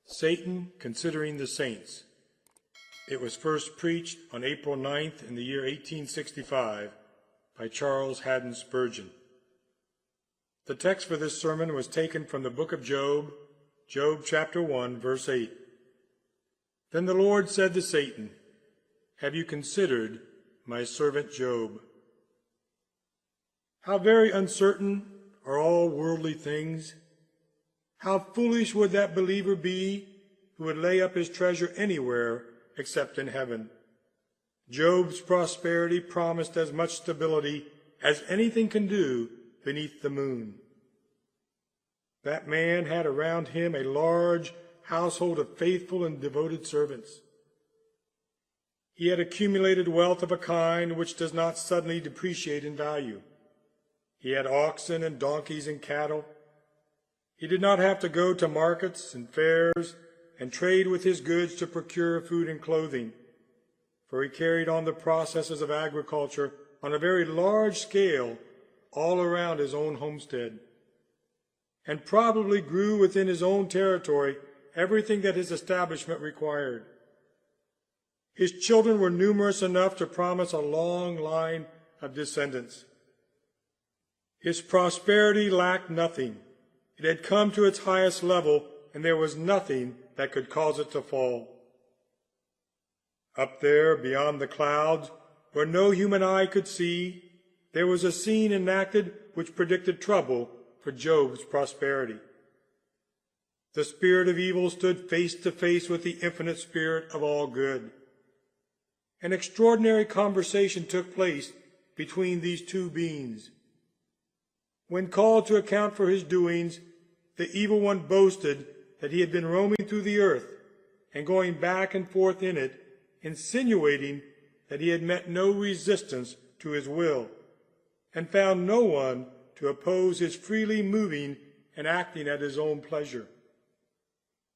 Satan Considering the Saints. It was first preached on April 9th in the year 1865 by Charles Haddon Spurgeon. The text for this sermon was taken from the book of Job, Job chapter 1, verse 8. Then the Lord said to Satan, "Have you considered my servant Job? How very uncertain are all worldly things. How foolish would that believer be who would lay up his treasure anywhere except in heaven." Job's prosperity promised as much stability as anything can do beneath the moon. That man had around him a large household of faithful and devoted servants. He had accumulated wealth of a kind which does not suddenly depreciate in value. He had oxen and donkeys and cattle. He did not have to go to markets and fairs and trade with his goods to procure food and clothing, for he carried on the processes of agriculture on a very large scale all around his own homestead, and probably grew within his own territory everything that his establishment required. His children were numerous enough to promise a long line of descendants. His prosperity lacked nothing. It had come to its highest level, and there was nothing that could cause it to fall. Up there, beyond the clouds, where no human eye could see, there was a scene enacted which predicted trouble for Job's prosperity. The spirit of evil stood face to face with the infinite spirit of all good. An extraordinary conversation took place between these two beings. When called to account for his doings, the evil one boasted that he had been roaming through the earth and going back and forth in it, insinuating that he had met no resistance to his will and found no one to oppose his freely moving and acting at his own pleasure.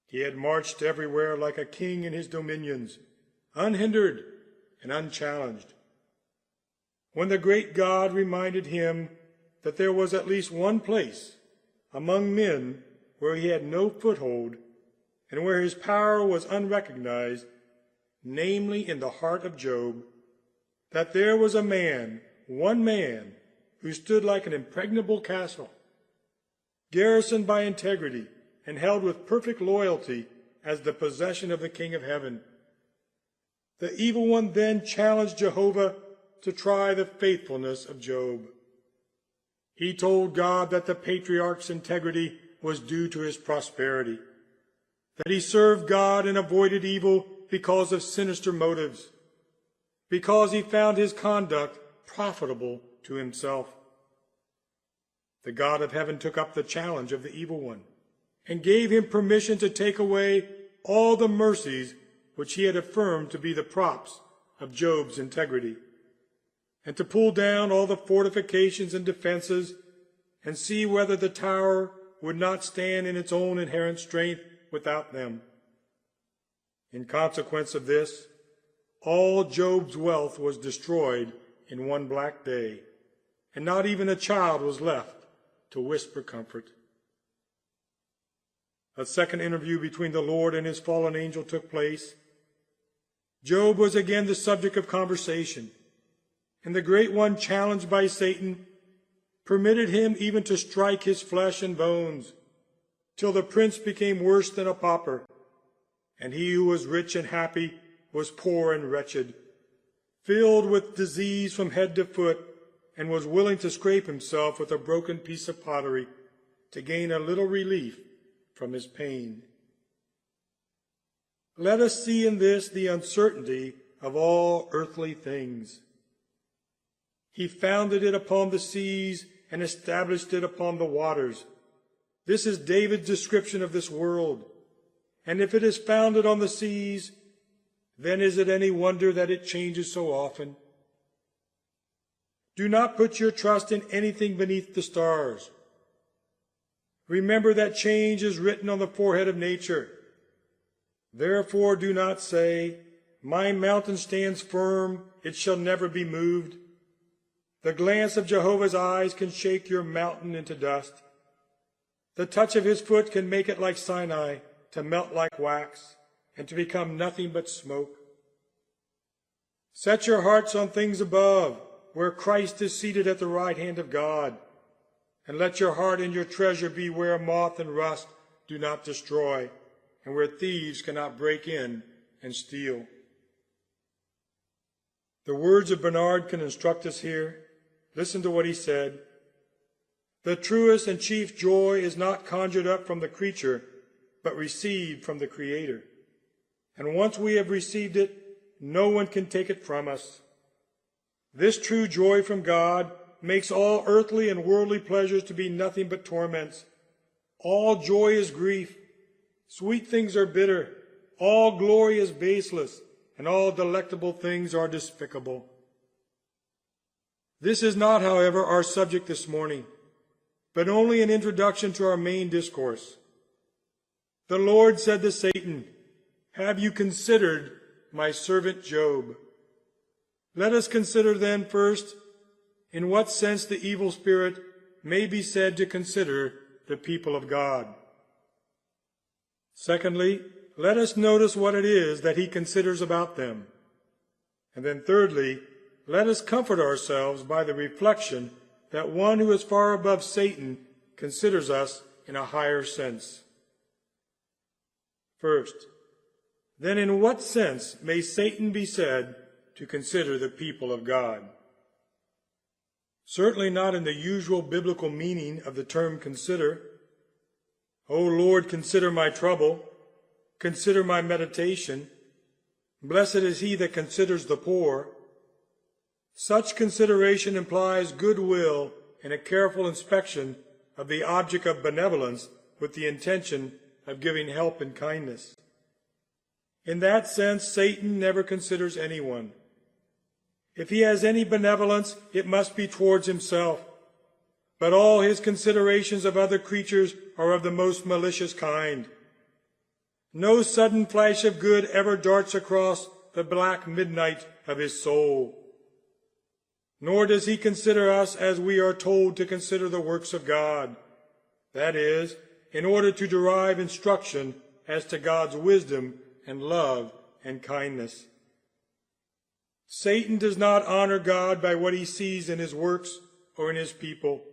He had marched everywhere like a king in his dominions, unhindered and unchallenged. When the great God reminded him that there was at least one place among men where he had no foothold and where his power was unrecognized, namely in the heart of Job, that there was a man, one man, who stood like an impregnable castle, garrisoned by integrity and held with perfect loyalty as the possession of the King of Heaven. The evil one then challenged Jehovah to try the faithfulness of Job. He told God that the patriarch's integrity was due to his prosperity, that he served God and avoided evil because of sinister motives, because he found his conduct profitable to himself. The God of heaven took up the challenge of the evil one and gave him permission to take away all the mercies which he had affirmed to be the props of Job's integrity, and to pull down all the fortifications and defenses and see whether the tower would not stand in its own inherent strength without them. In consequence of this, all Job's wealth was destroyed in one black day, and not even a child was left to whisper comfort. A second interview between the Lord and his fallen angel took place. Job was again the subject of conversation, and the great one, challenged by Satan, permitted him even to strike his flesh and bones, till the prince became worse than a pauper, and he who was rich and happy was poor and wretched, filled with disease from head to foot, and was willing to scrape himself with a broken piece of pottery to gain a little relief from his pain. Let us see in this the uncertainty of all earthly things. He founded it upon the seas and established it upon the waters. This is David's description of this world. And if it is founded on the seas, then is it any wonder that it changes so often? Do not put your trust in anything beneath the stars. Remember that change is written on the forehead of nature. Therefore do not say, "My mountain stands firm, it shall never be moved." The glance of Jehovah's eyes can shake your mountain into dust. The touch of his foot can make it like Sinai, to melt like wax, and to become nothing but smoke. Set your hearts on things above, where Christ is seated at the right hand of God. And let your heart and your treasure be where moth and rust do not destroy, and where thieves cannot break in and steal. The words of Bernard can instruct us here. Listen to what he said. The truest and chief joy is not conjured up from the creature, but received from the Creator. And once we have received it, no one can take it from us. This true joy from God makes all earthly and worldly pleasures to be nothing but torments. All joy is grief. Sweet things are bitter. All glory is baseless, and all delectable things are despicable. This is not, however, our subject this morning, but only an introduction to our main discourse. The Lord said to Satan, "Have you considered my servant Job?" Let us consider then first in what sense the evil spirit may be said to consider the people of God. Secondly, let us notice what it is that he considers about them. And then thirdly, let us comfort ourselves by the reflection that one who is far above Satan considers us in a higher sense. First, then in what sense may Satan be said to consider the people of God? Certainly not in the usual biblical meaning of the term consider. O Lord, consider my trouble. Consider my meditation. Blessed is he that considers the poor. Such consideration implies goodwill and a careful inspection of the object of benevolence with the intention of giving help and kindness. In that sense, Satan never considers anyone. If he has any benevolence, it must be towards himself. But all his considerations of other creatures are of the most malicious kind. No sudden flash of good ever darts across the black midnight of his soul. Nor does he consider us as we are told to consider the works of God, that is, in order to derive instruction as to God's wisdom and love and kindness. Satan does not honor God by what he sees in his works or in his people.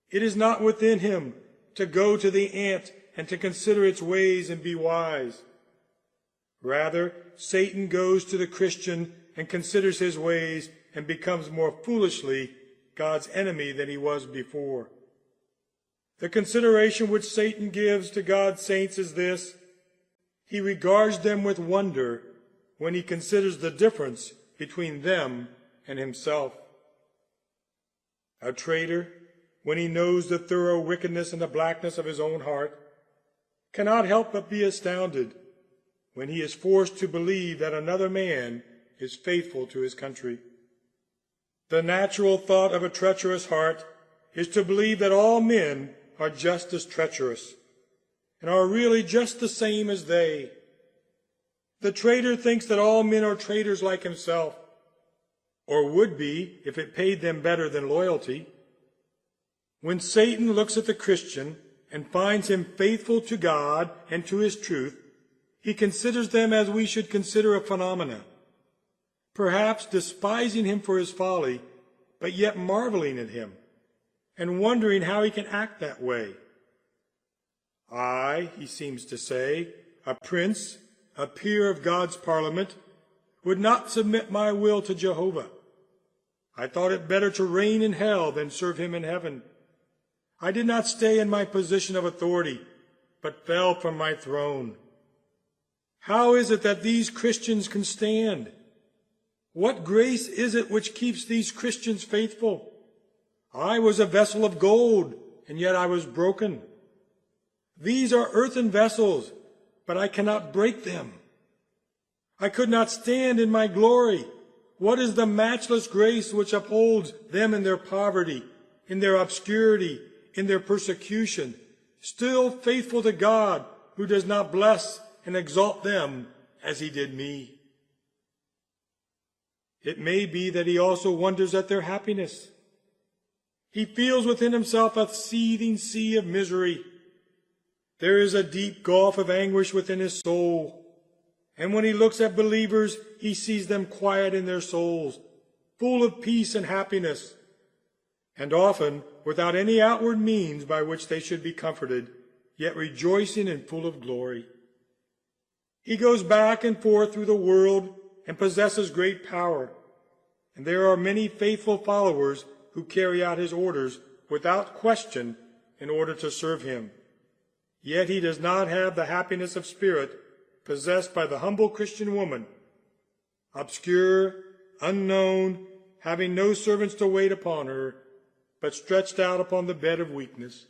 It is not within him to go to the ant and to consider its ways and be wise. Rather, Satan goes to the Christian and considers his ways and becomes more foolishly God's enemy than he was before. The consideration which Satan gives to God's saints is this: he regards them with wonder when he considers the difference between them and himself. A traitor, when he knows the thorough wickedness and the blackness of his own heart, cannot help but be astounded when he is forced to believe that another man is faithful to his country. The natural thought of a treacherous heart is to believe that all men are just as treacherous and are really just the same as they. The traitor thinks that all men are traitors like himself, or would be if it paid them better than loyalty. When Satan looks at the Christian and finds him faithful to God and to his truth, he considers them as we should consider a phenomena, perhaps despising him for his folly, but yet marveling at him and wondering how he can act that way. I, he seems to say, a prince, a peer of God's parliament, would not submit my will to Jehovah. I thought it better to reign in hell than serve him in heaven. I did not stay in my position of authority, but fell from my throne. How is it that these Christians can stand? What grace is it which keeps these Christians faithful? I was a vessel of gold, and yet I was broken. These are earthen vessels, but I cannot break them. I could not stand in my glory. What is the matchless grace which upholds them in their poverty, in their obscurity, in their persecution, still faithful to God, who does not bless and exalt them as he did me? It may be that he also wonders at their happiness. He feels within himself a seething sea of misery. There is a deep gulf of anguish within his soul. And when he looks at believers, he sees them quiet in their souls, full of peace and happiness, and often without any outward means by which they should be comforted, yet rejoicing and full of glory. He goes back and forth through the world and possesses great power, and there are many faithful followers who carry out his orders without question in order to serve him. Yet he does not have the happiness of spirit possessed by the humble Christian woman, obscure, unknown, having no servants to wait upon her, but stretched out upon the bed of weakness.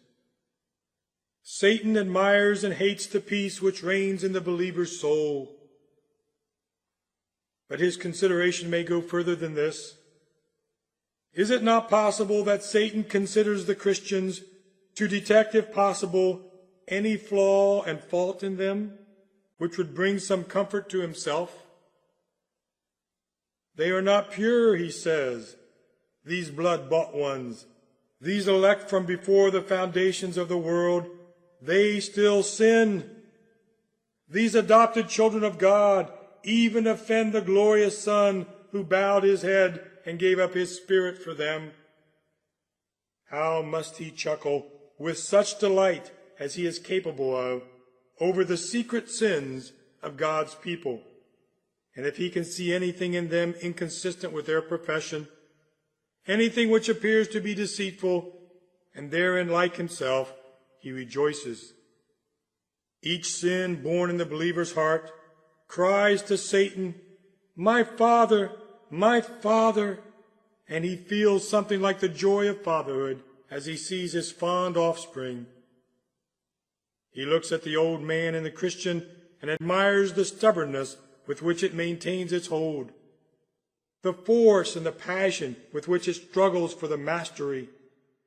Satan admires and hates the peace which reigns in the believer's soul. But his consideration may go further than this. Is it not possible that Satan considers the Christians to detect, if possible, any flaw and fault in them, which would bring some comfort to himself? They are not pure, he says, these blood-bought ones, these elect from before the foundations of the world. They still sin. These adopted children of God even offend the glorious Son who bowed his head and gave up his spirit for them. How must he chuckle with such delight as he is capable of over the secret sins of God's people. And if he can see anything in them inconsistent with their profession, anything which appears to be deceitful, and therein like himself, he rejoices. Each sin born in the believer's heart cries to Satan, my Father, and he feels something like the joy of fatherhood as he sees his fond offspring. He looks at the old man in the Christian and admires the stubbornness with which it maintains its hold, the force and the passion with which it struggles for the mastery,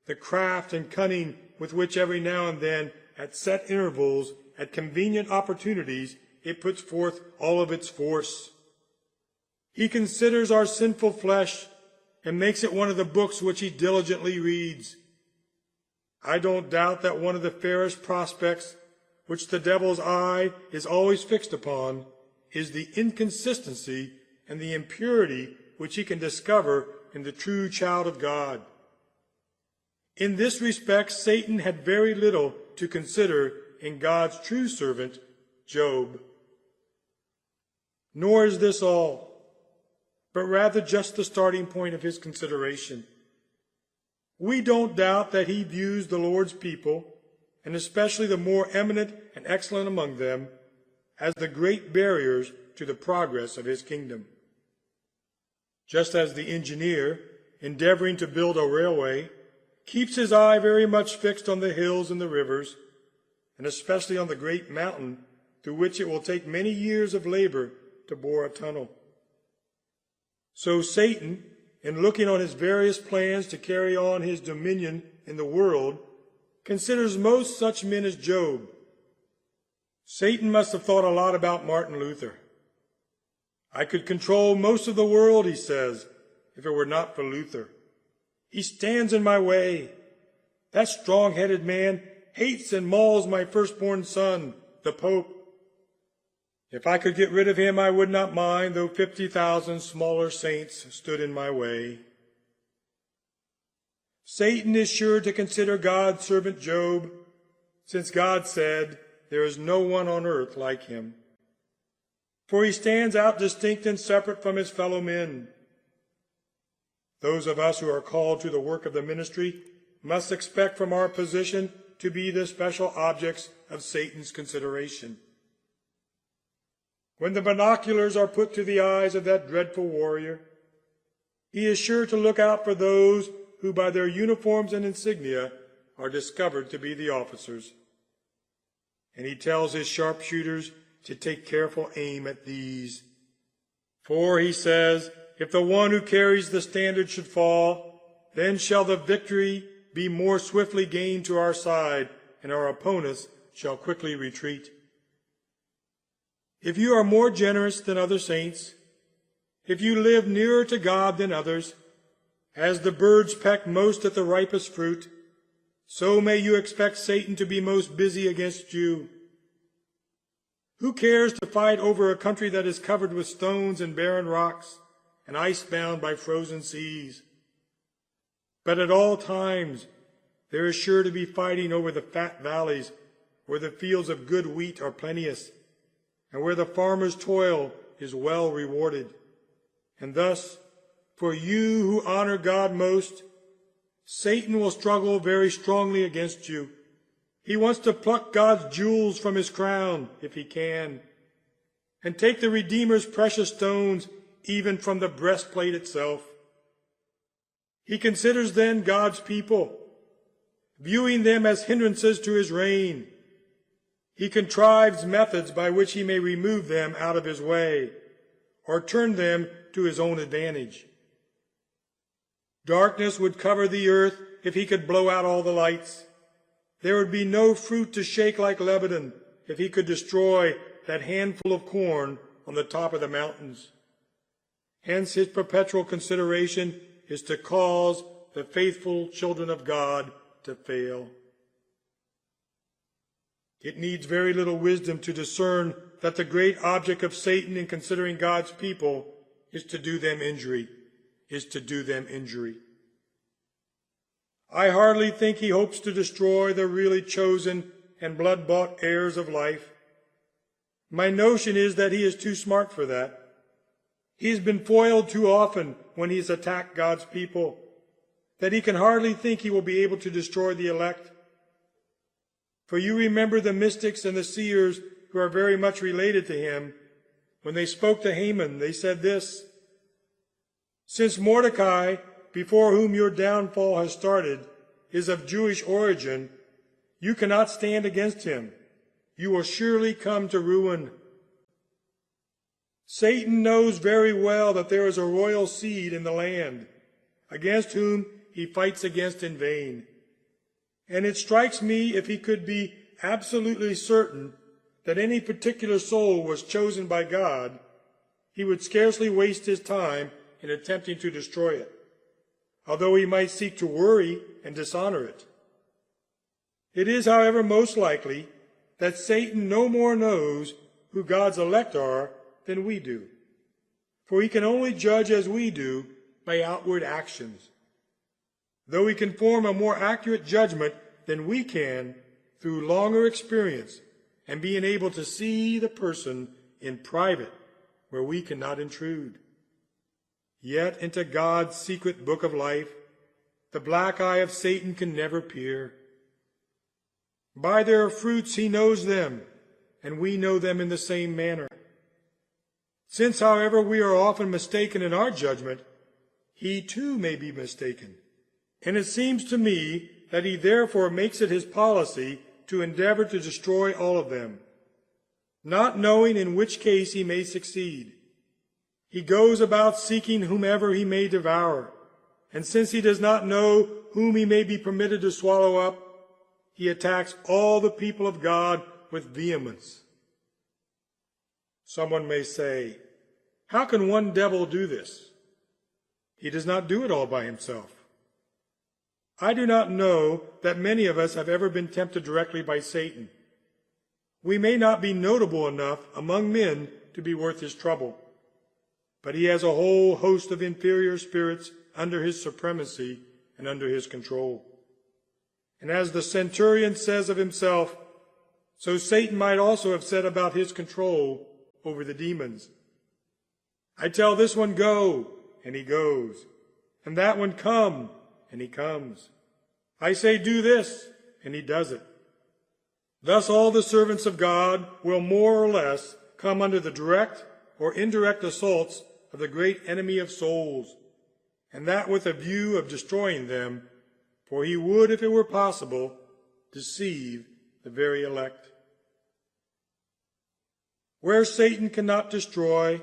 the craft and cunning with which every now and then, at set intervals, at convenient opportunities, it puts forth all of its force. He considers our sinful flesh and makes it one of the books which he diligently reads. I don't doubt that one of the fairest prospects which the devil's eye is always fixed upon is the inconsistency and the impurity which he can discover in the true child of God. In this respect, Satan had very little to consider in God's true servant, Job. Nor is this all, but rather just the starting point of his consideration. We don't doubt that he views the Lord's people, and especially the more eminent and excellent among them, as the great barriers to the progress of his kingdom. Just as the engineer, endeavoring to build a railway, keeps his eye very much fixed on the hills and the rivers, and especially on the great mountain through which it will take many years of labor to bore a tunnel. So Satan, in looking on his various plans to carry on his dominion in the world, considers most such men as Job. Satan must have thought a lot about Martin Luther. I could control most of the world, he says, if it were not for Luther. He stands in my way. That strong-headed man hates and mauls my firstborn son, the Pope. If I could get rid of him, I would not mind, though 50,000 smaller saints stood in my way. Satan is sure to consider God's servant Job, since God said, there is no one on earth like him. For he stands out distinct and separate from his fellow men. Those of us who are called to the work of the ministry must expect from our position to be the special objects of Satan's consideration. When the binoculars are put to the eyes of that dreadful warrior, he is sure to look out for those who by their uniforms and insignia are discovered to be the officers. And he tells his sharpshooters to take careful aim at these. For, he says, if the one who carries the standard should fall, then shall the victory be more swiftly gained to our side, and our opponents shall quickly retreat. If you are more generous than other saints, if you live nearer to God than others, as the birds peck most at the ripest fruit, so may you expect Satan to be most busy against you. Who cares to fight over a country that is covered with stones and barren rocks and ice-bound by frozen seas? But at all times there is sure to be fighting over the fat valleys where the fields of good wheat are plenteous, and where the farmer's toil is well rewarded. And thus, for you who honor God most, Satan will struggle very strongly against you. He wants to pluck God's jewels from his crown, if he can, and take the Redeemer's precious stones even from the breastplate itself. He considers then God's people, viewing them as hindrances to his reign. He contrives methods by which he may remove them out of his way, or turn them to his own advantage. Darkness would cover the earth if he could blow out all the lights. There would be no fruit to shake like Lebanon if he could destroy that handful of corn on the top of the mountains. Hence his perpetual consideration is to cause the faithful children of God to fail. It needs very little wisdom to discern that the great object of Satan in considering God's people is to do them injury, I hardly think he hopes to destroy the really chosen and blood-bought heirs of life. My notion is that he is too smart for that. He has been foiled too often when he has attacked God's people, that he can hardly think he will be able to destroy the elect. For you remember the mystics and the seers who are very much related to him. When they spoke to Haman, they said this: "Since Mordecai, before whom your downfall has started, is of Jewish origin, you cannot stand against him. You will surely come to ruin." Satan knows very well that there is a royal seed in the land, against whom he fights against in vain. And it strikes me, if he could be absolutely certain that any particular soul was chosen by God, he would scarcely waste his time in attempting to destroy it, although he might seek to worry and dishonor it. It is, however, most likely that Satan no more knows who God's elect are than we do, for he can only judge as we do by outward actions, though he can form a more accurate judgment than we can through longer experience and being able to see the person in private where we cannot intrude. Yet into God's secret book of life, the black eye of Satan can never peer. By their fruits he knows them, and we know them in the same manner. Since, however, we are often mistaken in our judgment, he too may be mistaken. And it seems to me that he therefore makes it his policy to endeavor to destroy all of them, not knowing in which case he may succeed. He goes about seeking whomever he may devour, and since he does not know whom he may be permitted to swallow up, he attacks all the people of God with vehemence. Someone may say, "How can one devil do this?" He does not do it all by himself. I do not know that many of us have ever been tempted directly by Satan. We may not be notable enough among men to be worth his trouble, but he has a whole host of inferior spirits under his supremacy and under his control. And as the centurion says of himself, so Satan might also have said about his control over the demons. I tell this one, go, and he goes, and that one, come, and he comes. I say, do this, and he does it. Thus all the servants of God will more or less come under the direct or indirect assaults of the great enemy of souls, and that with a view of destroying them, for he would, if it were possible, deceive the very elect. Where Satan cannot destroy,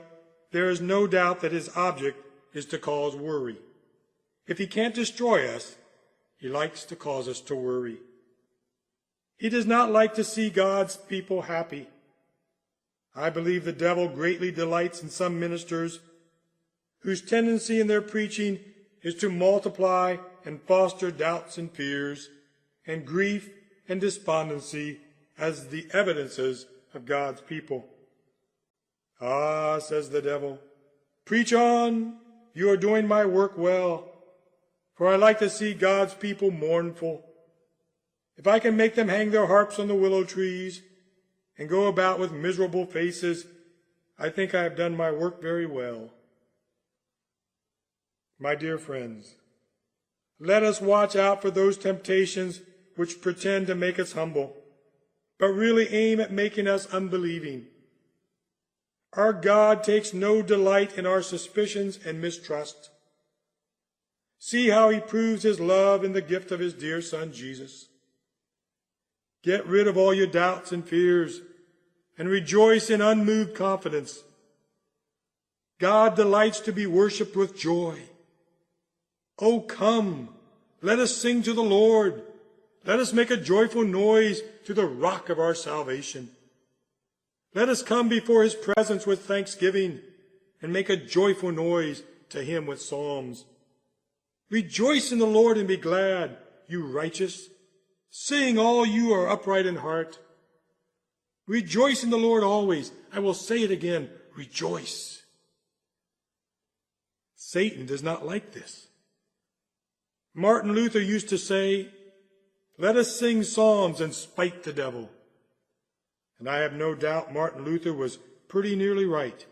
there is no doubt that his object is to cause worry. If he can't destroy us, he likes to cause us to worry. He does not like to see God's people happy. I believe the devil greatly delights in some ministers whose tendency in their preaching is to multiply and foster doubts and fears, and grief and despondency as the evidences of God's people. Ah, says the devil, preach on, you are doing my work well, for I like to see God's people mournful. If I can make them hang their harps on the willow trees and go about with miserable faces, I think I have done my work very well. My dear friends, let us watch out for those temptations which pretend to make us humble, but really aim at making us unbelieving. Our God takes no delight in our suspicions and mistrust. See how he proves his love in the gift of his dear Son, Jesus. Get rid of all your doubts and fears and rejoice in unmoved confidence. God delights to be worshipped with joy. Oh, come, let us sing to the Lord. Let us make a joyful noise to the rock of our salvation. Let us come before his presence with thanksgiving and make a joyful noise to him with psalms. Rejoice in the Lord and be glad, you righteous. Sing, all you are upright in heart. Rejoice in the Lord always. I will say it again, rejoice. Satan does not like this. Martin Luther used to say, let us sing psalms and spite the devil. And I have no doubt Martin Luther was pretty nearly right,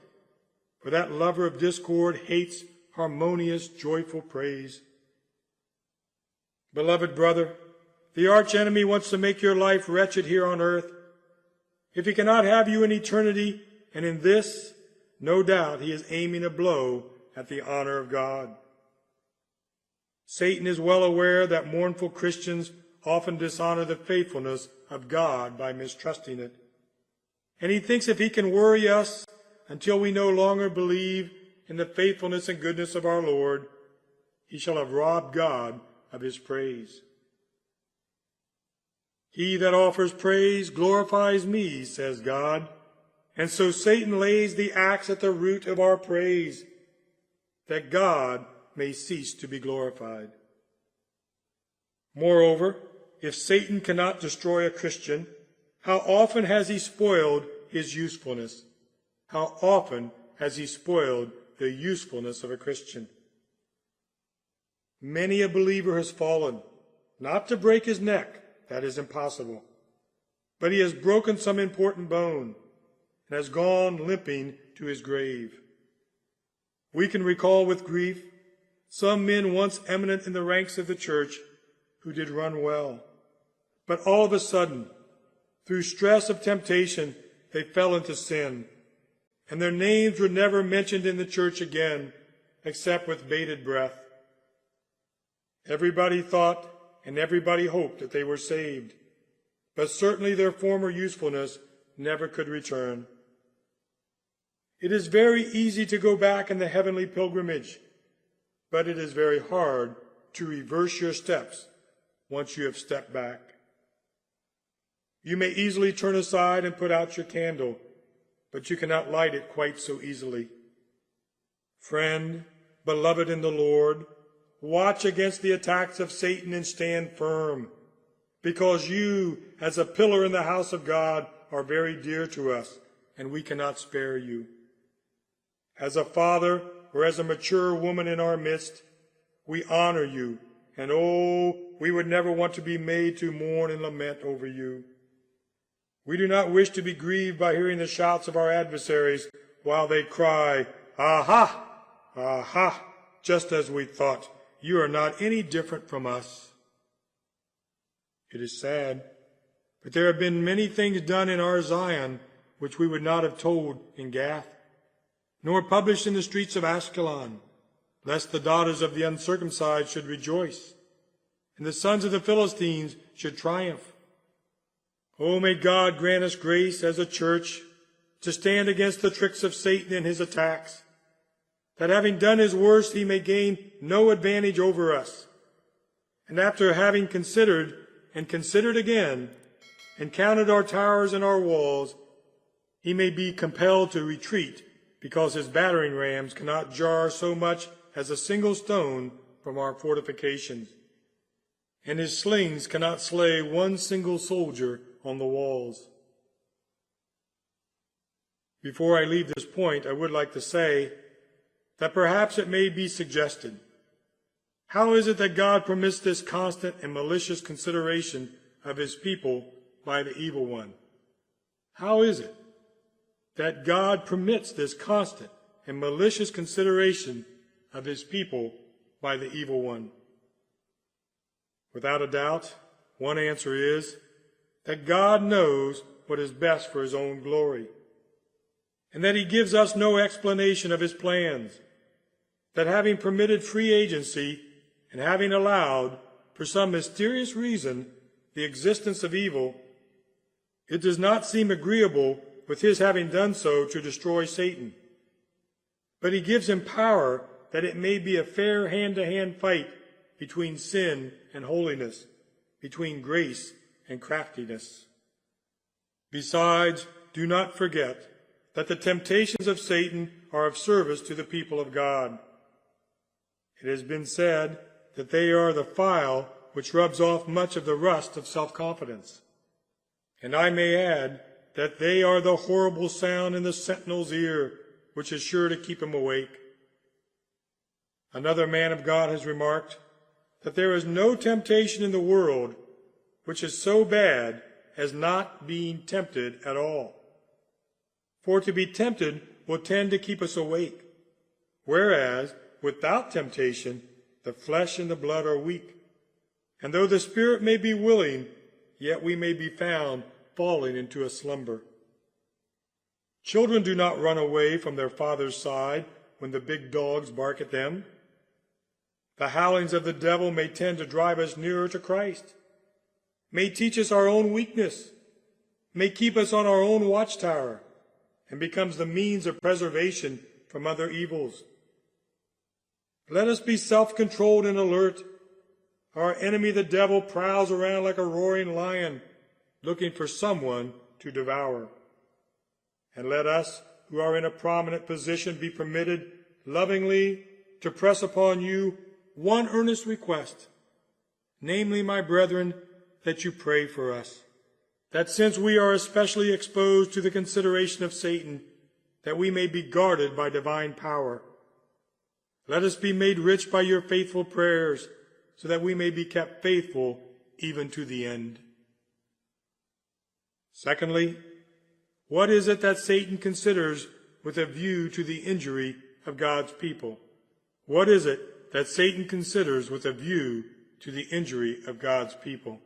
for that lover of discord hates harmonious, joyful praise. Beloved brother, the archenemy wants to make your life wretched here on earth. If he cannot have you in eternity, and in this, no doubt he is aiming a blow at the honor of God. Satan is well aware that mournful Christians often dishonor the faithfulness of God by mistrusting it. And he thinks if he can worry us until we no longer believe in the faithfulness and goodness of our Lord, he shall have robbed God of his praise. He that offers praise glorifies me, says God. And so Satan lays the axe at the root of our praise, that God may cease to be glorified. Moreover, if Satan cannot destroy a Christian, how often has he spoiled his usefulness? How often has he spoiled the usefulness of a Christian? Many a believer has fallen, not to break his neck, that is impossible, but he has broken some important bone and has gone limping to his grave. We can recall with grief some men once eminent in the ranks of the church who did run well, but all of a sudden, through stress of temptation, they fell into sin, and their names were never mentioned in the church again, except with bated breath. Everybody thought and everybody hoped that they were saved, but certainly their former usefulness never could return. It is very easy to go back in the heavenly pilgrimage, but it is very hard to reverse your steps once you have stepped back. You may easily turn aside and put out your candle, but you cannot light it quite so easily. Friend, beloved in the Lord, watch against the attacks of Satan and stand firm, because you, as a pillar in the house of God, are very dear to us, and we cannot spare you. As a father or as a mature woman in our midst, we honor you, and we would never want to be made to mourn and lament over you. We do not wish to be grieved by hearing the shouts of our adversaries while they cry, "Aha! Aha!" just as we thought. You are not any different from us. It is sad, but there have been many things done in our Zion which we would not have told in Gath, nor published in the streets of Ashkelon, lest the daughters of the uncircumcised should rejoice, and the sons of the Philistines should triumph. Oh, may God grant us grace as a church to stand against the tricks of Satan and his attacks, that having done his worst, he may gain no advantage over us. And after having considered and considered again, and counted our towers and our walls, he may be compelled to retreat, because his battering rams cannot jar so much as a single stone from our fortifications. and his slings cannot slay one single soldier on the walls. Before I leave this point, I would like to say that perhaps it may be suggested, how is it that God permits this constant and malicious consideration of his people by the evil one? How is it that God permits this constant and malicious consideration of his people by the evil one? Without a doubt, one answer is that God knows what is best for his own glory, and that he gives us no explanation of his plans, that having permitted free agency and having allowed, for some mysterious reason, the existence of evil, it does not seem agreeable with his having done so to destroy Satan. But he gives him power that it may be a fair hand-to-hand fight between sin and holiness, between grace and craftiness. Besides, do not forget that the temptations of Satan are of service to the people of God. It has been said that they are the file which rubs off much of the rust of self-confidence. And I may add that they are the horrible sound in the sentinel's ear, which is sure to keep him awake. Another man of God has remarked that there is no temptation in the world which is so bad as not being tempted at all. For to be tempted will tend to keep us awake, whereas without temptation the flesh and the blood are weak. And though the spirit may be willing, yet we may be found falling into a slumber. Children do not run away from their father's side when the big dogs bark at them. The howlings of the devil may tend to drive us nearer to Christ, may teach us our own weakness, may keep us on our own watchtower, and becomes the means of preservation from other evils. Let us be self-controlled and alert. Our enemy, the devil, prowls around like a roaring lion, looking for someone to devour. And let us, who are in a prominent position, be permitted lovingly to press upon you one earnest request, namely, my brethren, that you pray for us, that since we are especially exposed to the consideration of Satan, that we may be guarded by divine power. Let us be made rich by your faithful prayers, so that we may be kept faithful even to the end. Secondly, what is it that Satan considers with a view to the injury of God's people? What is it that Satan considers with a view to the injury of God's people?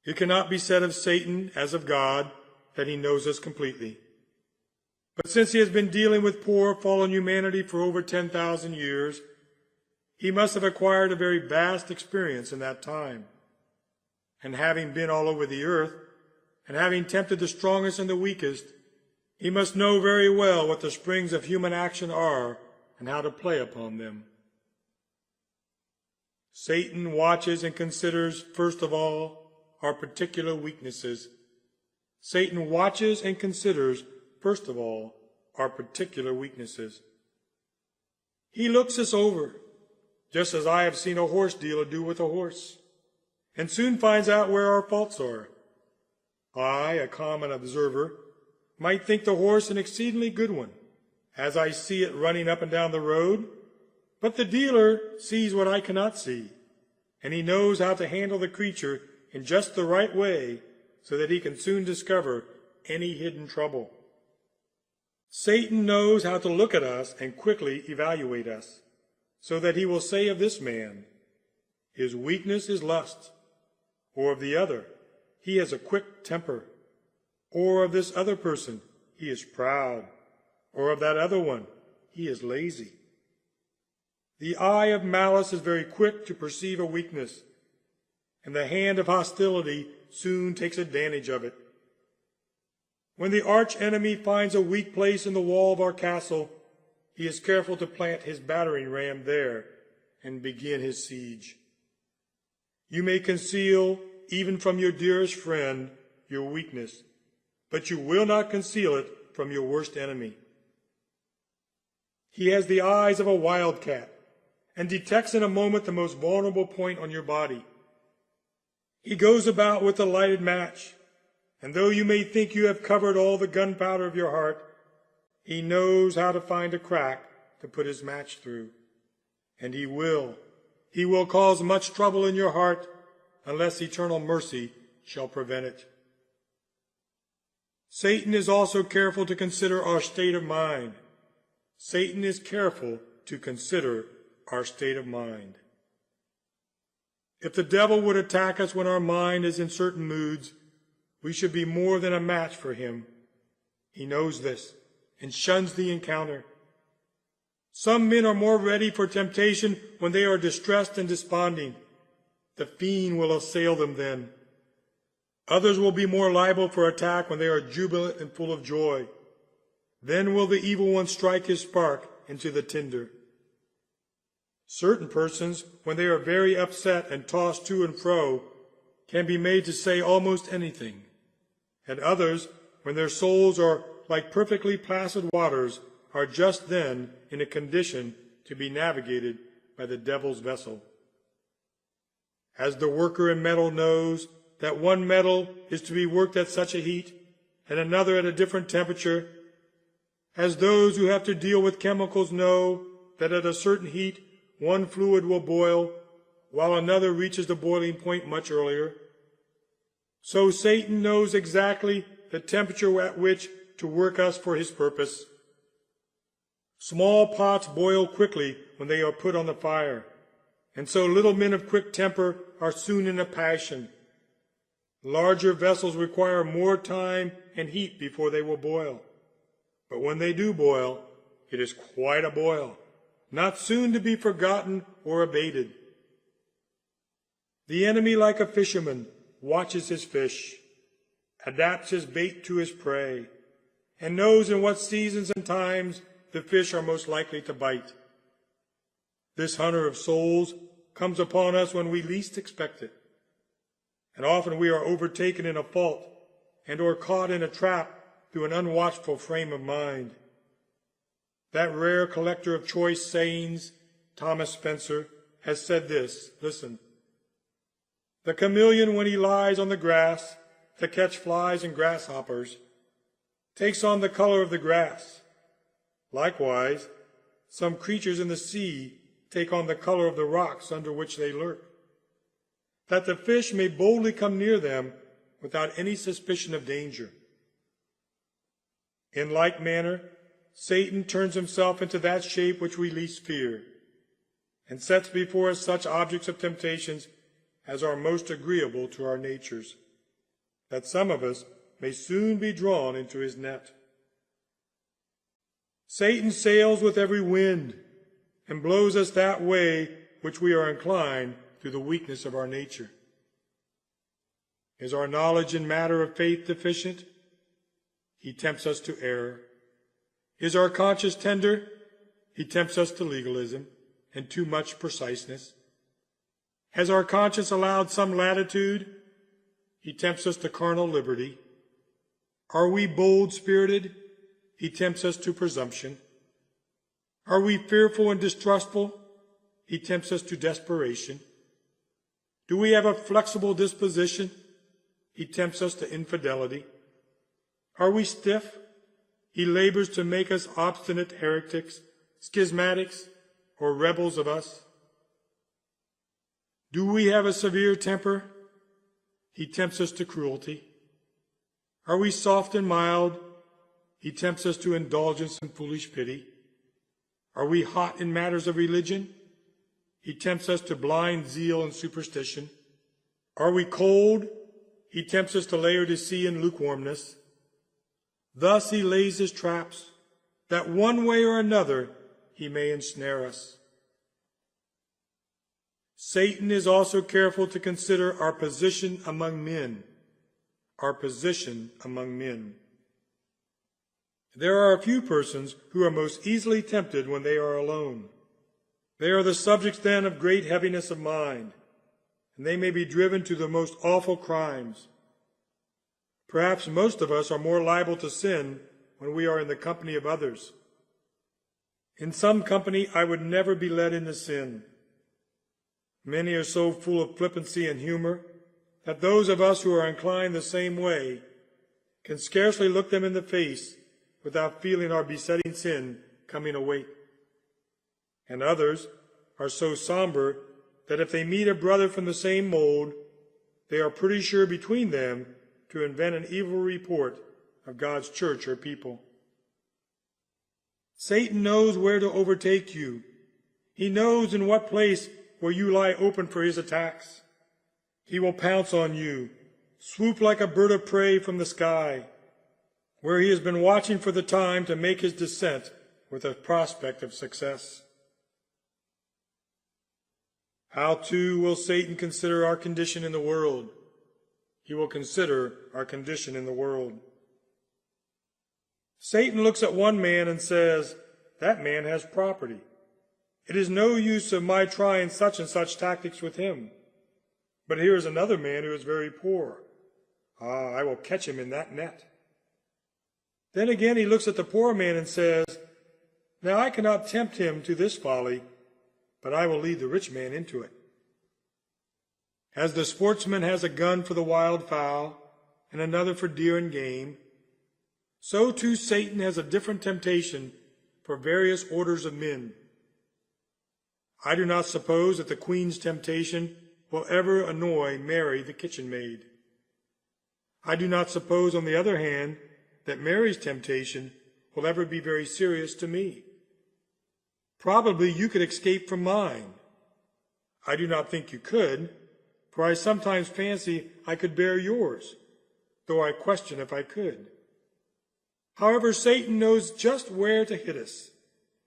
It cannot be said of Satan, as of God, that he knows us completely. But since he has been dealing with poor, fallen humanity for over 10,000 years, he must have acquired a very vast experience in that time. And having been all over the earth, and having tempted the strongest and the weakest, he must know very well what the springs of human action are and how to play upon them. Satan watches and considers, first of all, our particular weaknesses. Satan watches and considers, first of all, our particular weaknesses. He looks us over, just as I have seen a horse dealer do with a horse, and soon finds out where our faults are. I, a common observer, might think the horse an exceedingly good one, as I see it running up and down the road, but the dealer sees what I cannot see, and he knows how to handle the creature in just the right way so that he can soon discover any hidden trouble. Satan knows how to look at us and quickly evaluate us, so that he will say of this man, his weakness is lust, or of the other, he has a quick temper, or of this other person, he is proud, or of that other one, he is lazy. The eye of malice is very quick to perceive a weakness, and the hand of hostility soon takes advantage of it. When the arch-enemy finds a weak place in the wall of our castle, he is careful to plant his battering ram there and begin his siege. You may conceal, even from your dearest friend, your weakness, but you will not conceal it from your worst enemy. He has the eyes of a wildcat and detects in a moment the most vulnerable point on your body. He goes about with a lighted match, and though you may think you have covered all the gunpowder of your heart, he knows how to find a crack to put his match through. And he will cause much trouble in your heart unless eternal mercy shall prevent it. Satan is also careful to consider our state of mind. Satan is careful to consider our state of mind. If the devil would attack us when our mind is in certain moods, we should be more than a match for him. He knows this and shuns the encounter. Some men are more ready for temptation when they are distressed and desponding. The fiend will assail them then. Others will be more liable for attack when they are jubilant and full of joy. Then will the evil one strike his spark into the tinder. Certain persons, when they are very upset and tossed to and fro, can be made to say almost anything. And others, when their souls are like perfectly placid waters, are just then in a condition to be navigated by the devil's vessel. As the worker in metal knows that one metal is to be worked at such a heat and another at a different temperature, as those who have to deal with chemicals know that at a certain heat one fluid will boil while another reaches the boiling point much earlier, so Satan knows exactly the temperature at which to work us for his purpose. Small pots boil quickly when they are put on the fire, and so little men of quick temper are soon in a passion. Larger vessels require more time and heat before they will boil. But when they do boil, it is quite a boil, not soon to be forgotten or abated. The enemy, like a fisherman, watches his fish, adapts his bait to his prey, and knows in what seasons and times the fish are most likely to bite. This hunter of souls comes upon us when we least expect it, and often we are overtaken in a fault and or caught in a trap through an unwatchful frame of mind. That rare collector of choice sayings, Thomas Spencer, has said this. Listen. The chameleon, when he lies on the grass to catch flies and grasshoppers, takes on the color of the grass. Likewise, some creatures in the sea take on the color of the rocks under which they lurk, that the fish may boldly come near them without any suspicion of danger. In like manner, Satan turns himself into that shape which we least fear, and sets before us such objects of temptations as are most agreeable to our natures, that some of us may soon be drawn into his net. Satan sails with every wind, and blows us that way which we are inclined through the weakness of our nature. Is our knowledge in matter of faith deficient? He tempts us to error. Is our conscience tender? He tempts us to legalism and too much preciseness. Has our conscience allowed some latitude? He tempts us to carnal liberty. Are we bold-spirited? He tempts us to presumption. Are we fearful and distrustful? He tempts us to desperation. Do we have a flexible disposition? He tempts us to infidelity. Are we stiff? He labors to make us obstinate heretics, schismatics, or rebels of us. Do we have a severe temper? He tempts us to cruelty. Are we soft and mild? He tempts us to indulgence and foolish pity. Are we hot in matters of religion? He tempts us to blind zeal and superstition. Are we cold? He tempts us to Laodicea and lukewarmness. Thus he lays his traps, that one way or another he may ensnare us. Satan is also careful to consider our position among men. Our position among men. There are a few persons who are most easily tempted when they are alone. They are the subjects then of great heaviness of mind, and they may be driven to the most awful crimes. Perhaps most of us are more liable to sin when we are in the company of others. In some company I would never be led into sin. Many are so full of flippancy and humor that those of us who are inclined the same way can scarcely look them in the face without feeling our besetting sin coming awake. And others are so somber that if they meet a brother from the same mold, they are pretty sure between them to invent an evil report of God's church or people. Satan knows where to overtake you. He knows in what place where you lie open for his attacks. He will pounce on you, swoop like a bird of prey from the sky, where he has been watching for the time to make his descent with a prospect of success. How, too, will Satan consider our condition in the world? He will consider our condition in the world. Satan looks at one man and says, "That man has property. It is no use of my trying such and such tactics with him. But here is another man who is very poor. I will catch him in that net." Then again he looks at the poor man and says, "Now I cannot tempt him to this folly, but I will lead the rich man into it." As the sportsman has a gun for the wild fowl and another for deer and game, so too Satan has a different temptation for various orders of men. I do not suppose that the Queen's temptation will ever annoy Mary the kitchen maid. I do not suppose, on the other hand, that Mary's temptation will ever be very serious to me. Probably you could escape from mine. I do not think you could, for I sometimes fancy I could bear yours, though I question if I could. However, Satan knows just where to hit us,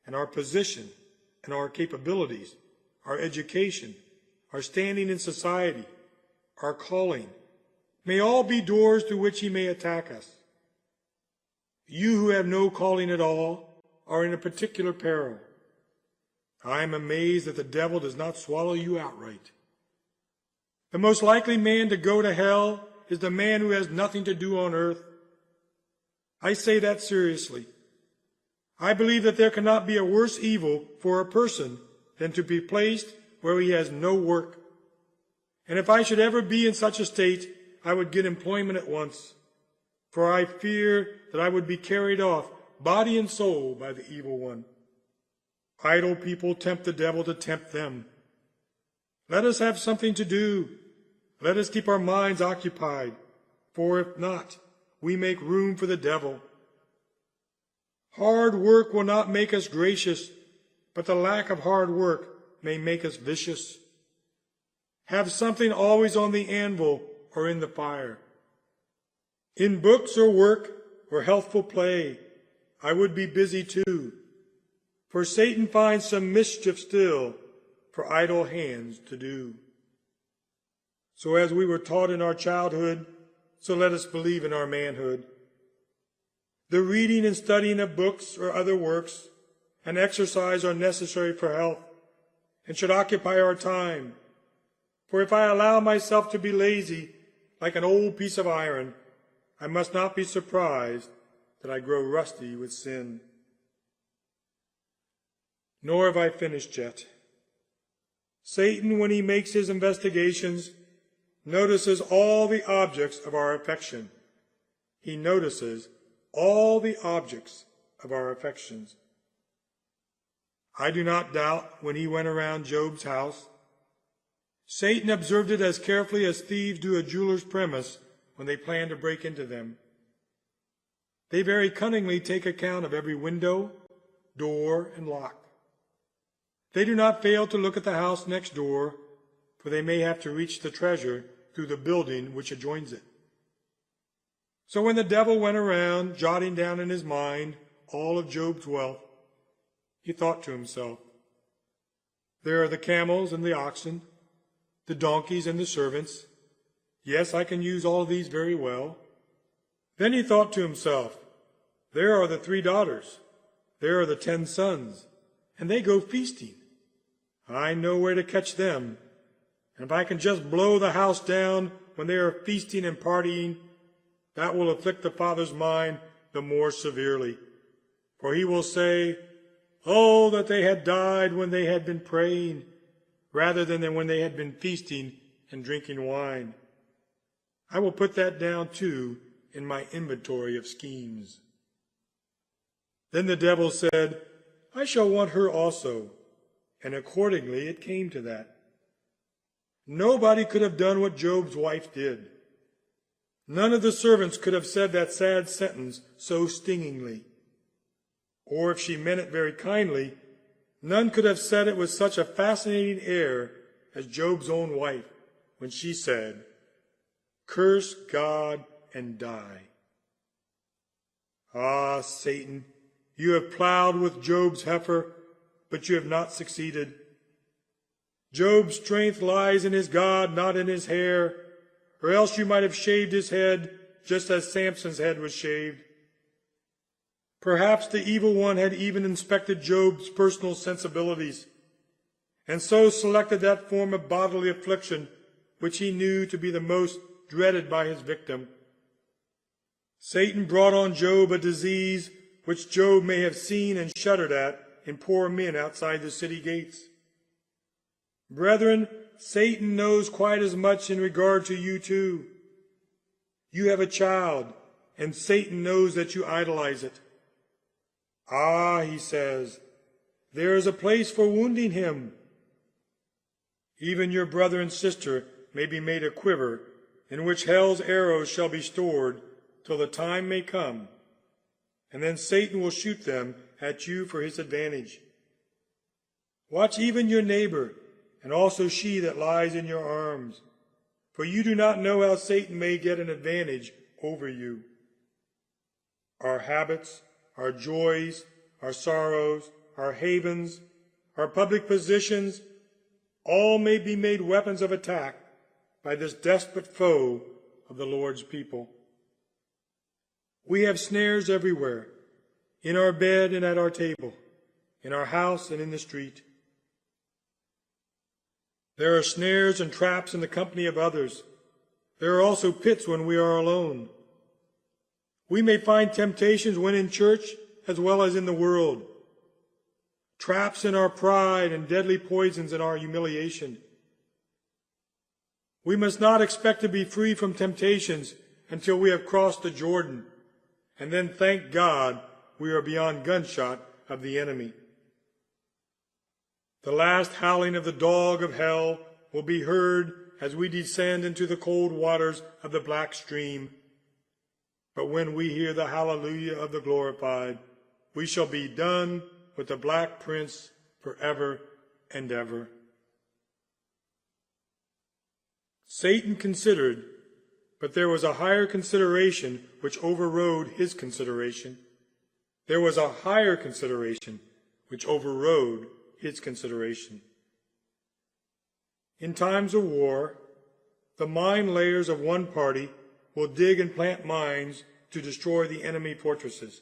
and our position and our capabilities, our education, our standing in society, our calling, may all be doors through which he may attack us. You who have no calling at all are in a particular peril. I am amazed that the devil does not swallow you outright. The most likely man to go to hell is the man who has nothing to do on earth. I say that seriously. I believe that there cannot be a worse evil for a person than to be placed where he has no work. And if I should ever be in such a state, I would get employment at once, for I fear that I would be carried off, body and soul, by the evil one. Idle people tempt the devil to tempt them. Let us have something to do. Let us keep our minds occupied, for if not, we make room for the devil. Hard work will not make us gracious, but the lack of hard work may make us vicious. Have something always on the anvil or in the fire. In books or work or healthful play, I would be busy too, for Satan finds some mischief still for idle hands to do. So as we were taught in our childhood, so let us believe in our manhood. The reading and studying of books or other works and exercise are necessary for health and should occupy our time. For if I allow myself to be lazy like an old piece of iron, I must not be surprised that I grow rusty with sin. Nor have I finished yet. Satan, when he makes his investigations, notices all the objects of our affection. He notices all the objects of our affections. I do not doubt when he went around Job's house, Satan observed it as carefully as thieves do a jeweler's premise when they plan to break into them. They very cunningly take account of every window, door, and lock. They do not fail to look at the house next door, for they may have to reach the treasure through the building which adjoins it. So when the devil went around, jotting down in his mind all of Job's wealth, he thought to himself, "There are the camels and the oxen, the donkeys and the servants. Yes, I can use all these very well." Then he thought to himself, "There are the 3 daughters, there are the 10 sons, and they go feasting. I know where to catch them, and if I can just blow the house down when they are feasting and partying, that will afflict the father's mind the more severely. For he will say, Oh, that they had died when they had been praying, rather than when they had been feasting and drinking wine. I will put that down, too, in my inventory of schemes. Then the devil said, I shall want her also. And accordingly it came to that. Nobody could have done what Job's wife did. None of the servants could have said that sad sentence so stingingly. Or if she meant it very kindly, none could have said it with such a fascinating air as Job's own wife when she said, Curse God and die. Ah, Satan, you have plowed with Job's heifer, but you have not succeeded. Job's strength lies in his God, not in his hair, or else you might have shaved his head just as Samson's head was shaved. Perhaps the evil one had even inspected Job's personal sensibilities, and so selected that form of bodily affliction which he knew to be the most dreaded by his victim. Satan brought on Job a disease which Job may have seen and shuddered at in poor men outside the city gates. Brethren, Satan knows quite as much in regard to you too. You have a child, and Satan knows that you idolize it. Ah, he says, there is a place for wounding him. Even your brother and sister may be made a quiver, in which hell's arrows shall be stored till the time may come, and then Satan will shoot them at you for his advantage. Watch even your neighbor, and also she that lies in your arms, for you do not know how Satan may get an advantage over you. Our habits, our joys, our sorrows, our havens, our public positions, all may be made weapons of attack by this desperate foe of the Lord's people. We have snares everywhere, in our bed and at our table, in our house and in the street. There are snares and traps in the company of others. There are also pits when we are alone. We may find temptations when in church as well as in the world, traps in our pride and deadly poisons in our humiliation. We must not expect to be free from temptations until we have crossed the Jordan, and then thank God we are beyond gunshot of the enemy. The last howling of the dog of hell will be heard as we descend into the cold waters of the black stream. But when we hear the hallelujah of the glorified, we shall be done with the black prince forever and ever. Satan considered, but there was a higher consideration which overrode his consideration. There was a higher consideration which overrode his consideration. In times of war, the mine layers of one party will dig and plant mines to destroy the enemy fortresses.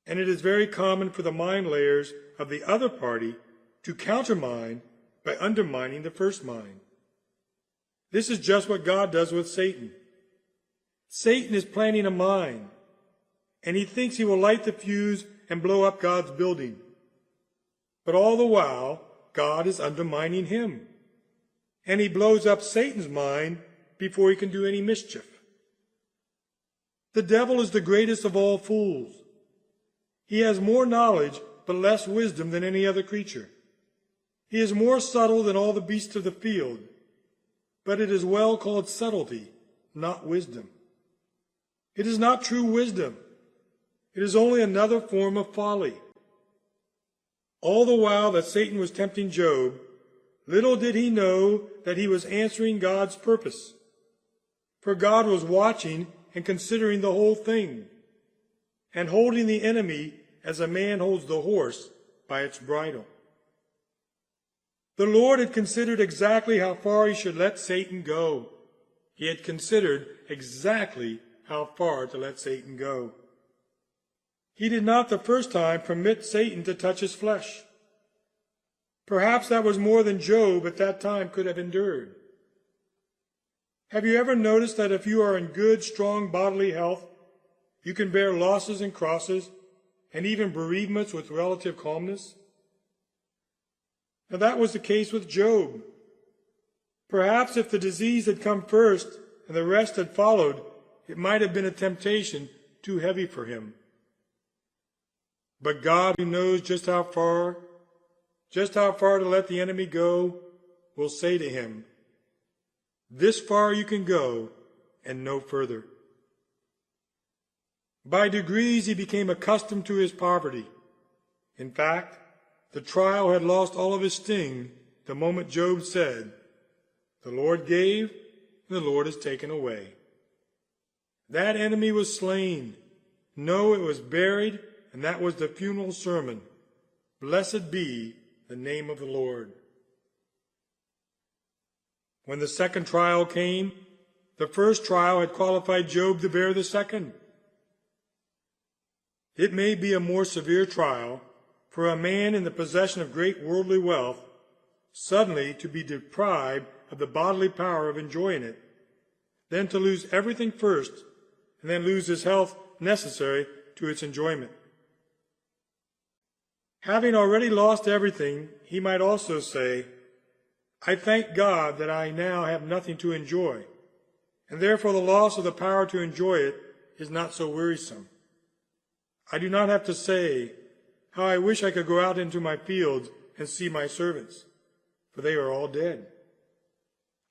And it is very common for the mine layers of the other party to countermine by undermining the first mine. This is just what God does with Satan. Satan is planting a mine, and he thinks he will light the fuse and blow up God's building. But all the while, God is undermining him, and he blows up Satan's mine before he can do any mischief. The devil is the greatest of all fools. He has more knowledge but less wisdom than any other creature. He is more subtle than all the beasts of the field, but it is well called subtlety, not wisdom. It is not true wisdom. It is only another form of folly. All the while that Satan was tempting Job, little did he know that he was answering God's purpose. For God was watching and considering the whole thing, and holding the enemy as a man holds the horse by its bridle. The Lord had considered exactly how far he should let Satan go. He had considered exactly how far to let Satan go. He did not the first time permit Satan to touch his flesh. Perhaps that was more than Job at that time could have endured. Have you ever noticed that if you are in good, strong bodily health, you can bear losses and crosses, and even bereavements with relative calmness? Now that was the case with Job. Perhaps if the disease had come first and the rest had followed, it might have been a temptation too heavy for him. But God, who knows just how far to let the enemy go, will say to him, "This far you can go, and no further." By degrees he became accustomed to his poverty. In fact, the trial had lost all of its sting the moment Job said, "The Lord gave, and the Lord has taken away." That enemy was slain. No, it was buried, and that was the funeral sermon. Blessed be the name of the Lord. When the second trial came, the first trial had qualified Job to bear the second. It may be a more severe trial for a man in the possession of great worldly wealth suddenly to be deprived of the bodily power of enjoying it, than to lose everything first and then lose his health necessary to its enjoyment. Having already lost everything, he might also say, "I thank God that I now have nothing to enjoy, and therefore the loss of the power to enjoy it is not so wearisome. I do not have to say, how I wish I could go out into my fields and see my servants, for they are all dead.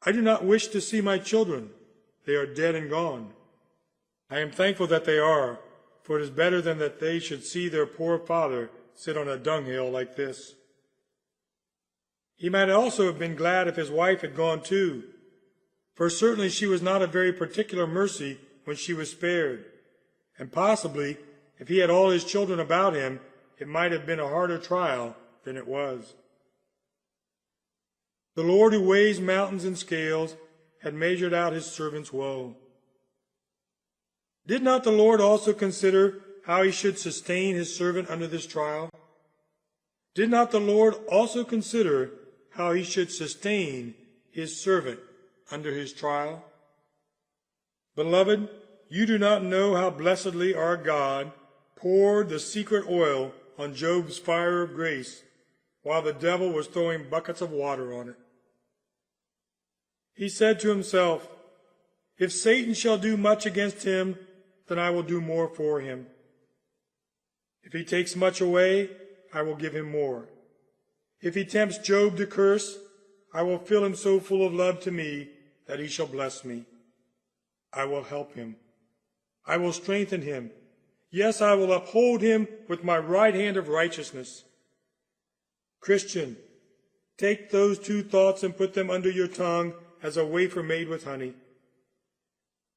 I do not wish to see my children, they are dead and gone. I am thankful that they are, for it is better than that they should see their poor father sit on a dunghill like this." He might also have been glad if his wife had gone too, for certainly she was not a very particular mercy when she was spared, and possibly, if he had all his children about him, it might have been a harder trial than it was. The Lord who weighs mountains in scales had measured out his servant's woe. Did not the Lord also consider how he should sustain his servant under this trial? Did not the Lord also consider how he should sustain his servant under his trial? Beloved, you do not know how blessedly our God poured the secret oil on Job's fire of grace, while the devil was throwing buckets of water on it. He said to himself, "If Satan shall do much against him, then I will do more for him. If he takes much away, I will give him more. If he tempts Job to curse, I will fill him so full of love to me that he shall bless me. I will help him. I will strengthen him. Yes, I will uphold him with my right hand of righteousness." Christian, take those two thoughts and put them under your tongue as a wafer made with honey.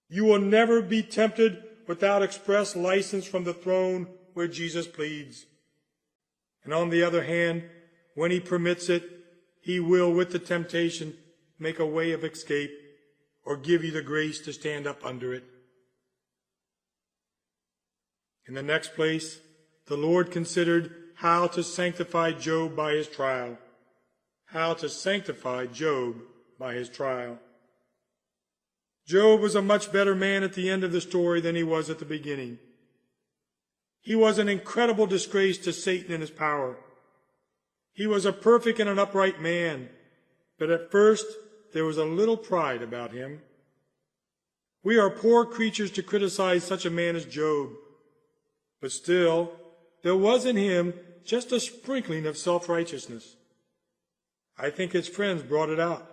You will never be tempted without express license from the throne where Jesus pleads. And on the other hand, when he permits it, he will, with the temptation, make a way of escape or give you the grace to stand up under it. In the next place, the Lord considered how to sanctify Job by his trial. How to sanctify Job by his trial. Job was a much better man at the end of the story than he was at the beginning. He was an incredible disgrace to Satan and his power. He was a perfect and an upright man, but at first there was a little pride about him. We are poor creatures to criticize such a man as Job, but still there was in him just a sprinkling of self-righteousness. I think his friends brought it out.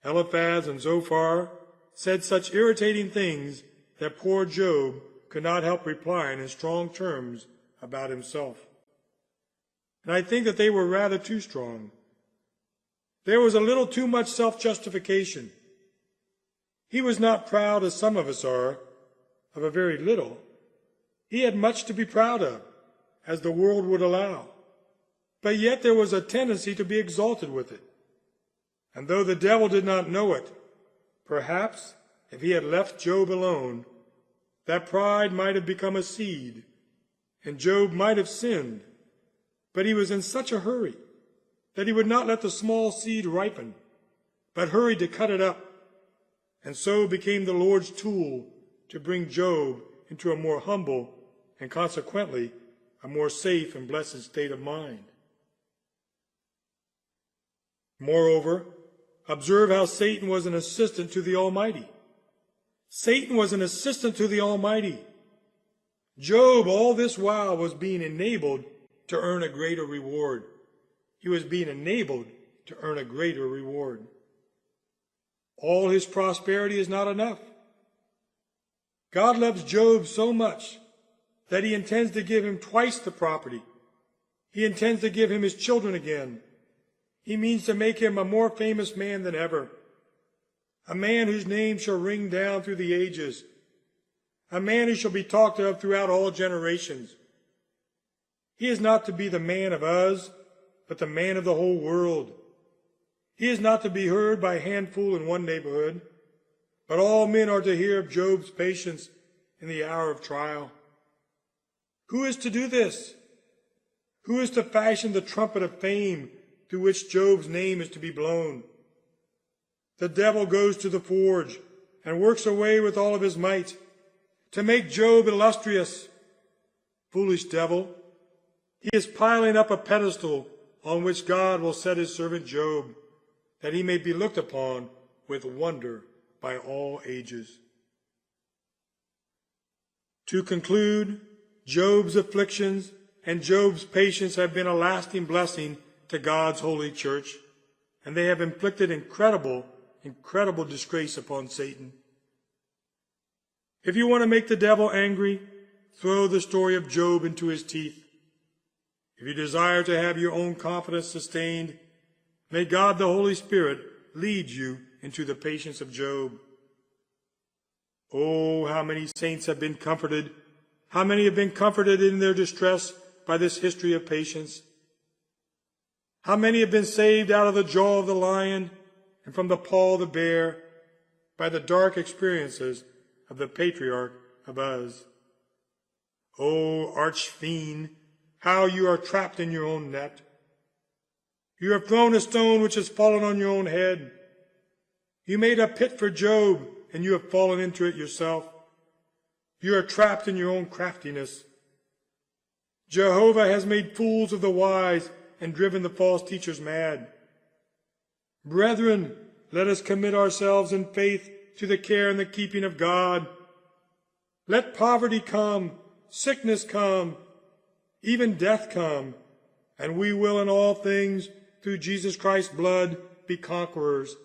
Eliphaz and Zophar said such irritating things that poor Job could not help replying in strong terms about himself. And I think that they were rather too strong. There was a little too much self-justification. He was not proud, as some of us are, of a very little. He had much to be proud of, as the world would allow. But yet there was a tendency to be exalted with it. And though the devil did not know it, perhaps if he had left Job alone, that pride might have become a seed, and Job might have sinned. But he was in such a hurry that he would not let the small seed ripen, but hurried to cut it up, and so became the Lord's tool to bring Job into a more humble and consequently a more safe and blessed state of mind. Moreover, observe how Satan was an assistant to the Almighty. Satan was an assistant to the Almighty. Job, all this while, was being enabled to earn a greater reward. He was being enabled to earn a greater reward. All his prosperity is not enough. God loves Job so much that he intends to give him twice the property. He intends to give him his children again. He means to make him a more famous man than ever, a man whose name shall ring down through the ages, a man who shall be talked of throughout all generations. He is not to be the man of us, but the man of the whole world. He is not to be heard by a handful in one neighborhood, but all men are to hear of Job's patience in the hour of trial. Who is to do this? Who is to fashion the trumpet of fame through which Job's name is to be blown? The devil goes to the forge and works away with all of his might to make Job illustrious. Foolish devil, he is piling up a pedestal on which God will set his servant Job, that he may be looked upon with wonder by all ages. To conclude, Job's afflictions and Job's patience have been a lasting blessing to God's holy church, and they have inflicted incredible disgrace upon Satan. If you want to make the devil angry, throw the story of Job into his teeth. If you desire to have your own confidence sustained, may God the Holy Spirit lead you into the patience of Job. Oh, how many saints have been comforted! How many have been comforted in their distress by this history of patience? How many have been saved out of the jaw of the lion and from the paw of the bear by the dark experiences of the patriarch of Uz? Oh, arch-fiend, how you are trapped in your own net. You have thrown a stone which has fallen on your own head. You made a pit for Job, and you have fallen into it yourself. You are trapped in your own craftiness. Jehovah has made fools of the wise and driven the false teachers mad. Brethren, let us commit ourselves in faith to the care and the keeping of God. Let poverty come, sickness come, even death come, and we will in all things, through Jesus Christ's blood, be conquerors.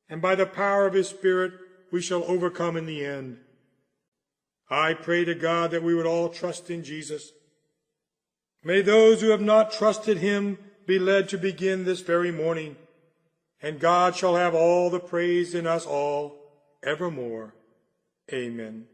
And by the power of his Spirit, we shall overcome in the end. I pray to God that we would all trust in Jesus. May those who have not trusted him be led to begin this very morning, and God shall have all the praise in us all, evermore. Amen.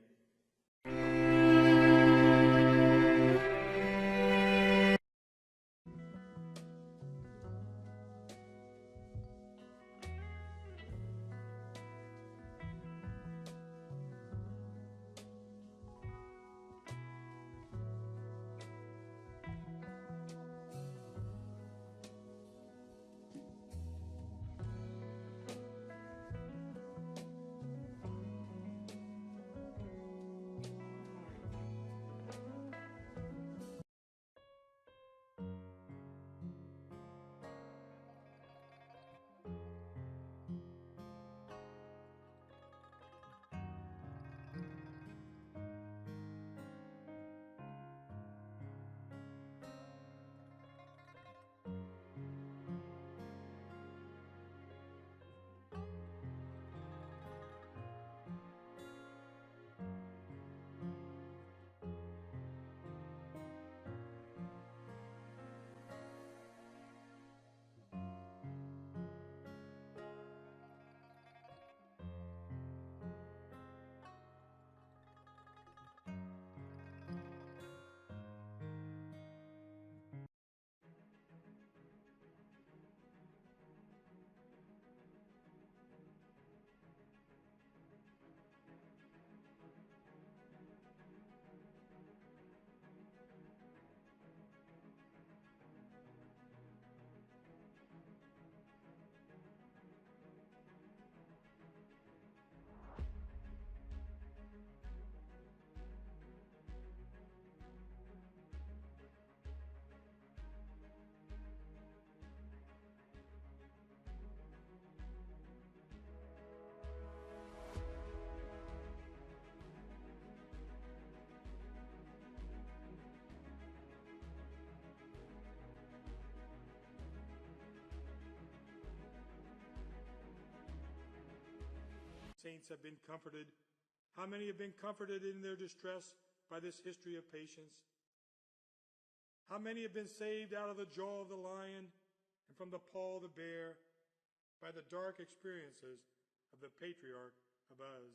saints have been comforted. How many have been comforted in their distress by this history of patience? How many have been saved out of the jaw of the lion and from the paw of the bear by the dark experiences of the patriarch Abuz?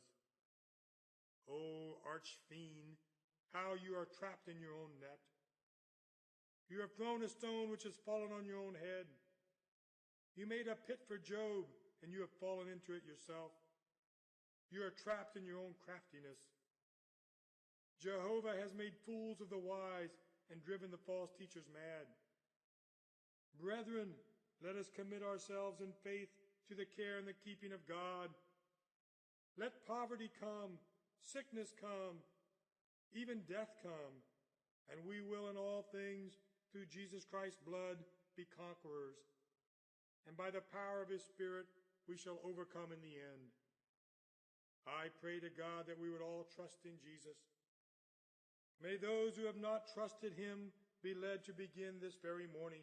O arch-fiend, how you are trapped in your own net. You have thrown a stone which has fallen on your own head. You made a pit for Job, and you have fallen into it yourself. You are trapped in your own craftiness. Jehovah has made fools of the wise and driven the false teachers mad. Brethren, let us commit ourselves in faith to the care and the keeping of God. Let poverty come, sickness come, even death come, and we will in all things, through Jesus Christ's blood, be conquerors. And by the power of his Spirit, we shall overcome in the end. I pray to God that we would all trust in Jesus. May those who have not trusted him be led to begin this very morning,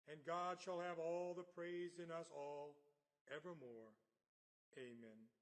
and God shall have all the praise in us all evermore. Amen.